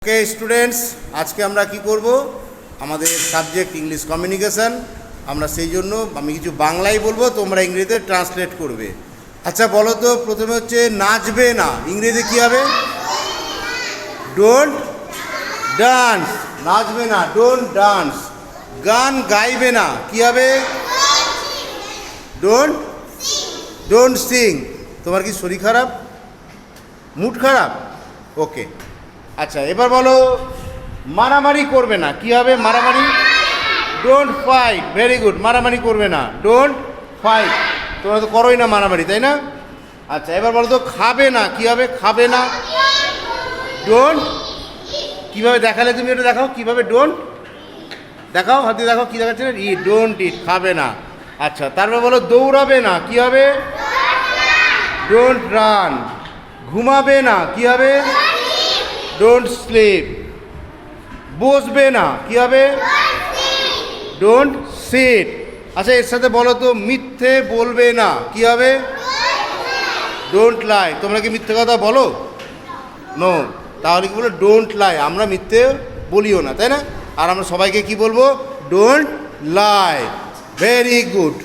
Okay students, আজকে আমরা কি করব, আমাদের সাবজেক্ট ইংলিশ কমিউনিকেশন। আমরা সেই জন্য আমি কিছু বাংলায় বলবো, তোমরা ইংরেজিতে ট্রান্সলেট করবে। আচ্ছা বলো তো, প্রথমে হচ্ছে নাচবে না, ইংরেজি কী হবে? Don't dance. নাচবে না, ডোন্ট ডান্স। গান গাইবে না, কী হবে? Don't sing. তোমার কি শরীর খারাপ, মুড খারাপ? ওকে, আচ্ছা এবার বলো মারামারি করবে না, কি হবে? মারামারি, ডোন্ট ফাইট। ভেরি গুড, মারামারি করবে না, ডোন্ট ফাইট। তোমরা তো করোই না মারামারি, তাই না? আচ্ছা এবার বলো তো খাবে না, কি হবে? খাবে না, ডোন্ট। কীভাবে দেখালে তুমি? এটা দেখাও কীভাবে ডোন্ট দেখাও, হাতে দেখাও, কী দেখাচ্ছে না? ডোন্ট ইট, খাবে না। আচ্ছা তারপর বলো দৌড়াবে না, কি হবে? Don't run. ঘুমাবে না, কি হবে? Don't sleep. বসবে না, কি হবে? Don't sit. আচ্ছা এর সাথে বলো তো মিথ্যে বলবে না, কি হবে? Don't lie. তোমরা কি মিথ্যে কথা বলো? নো। তাহলে কি বলো? Don't lie. আমরা মিথ্যে বলিও না, তাই না? আর আমরা সবাইকে কি বলবো? Don't lie. Very good.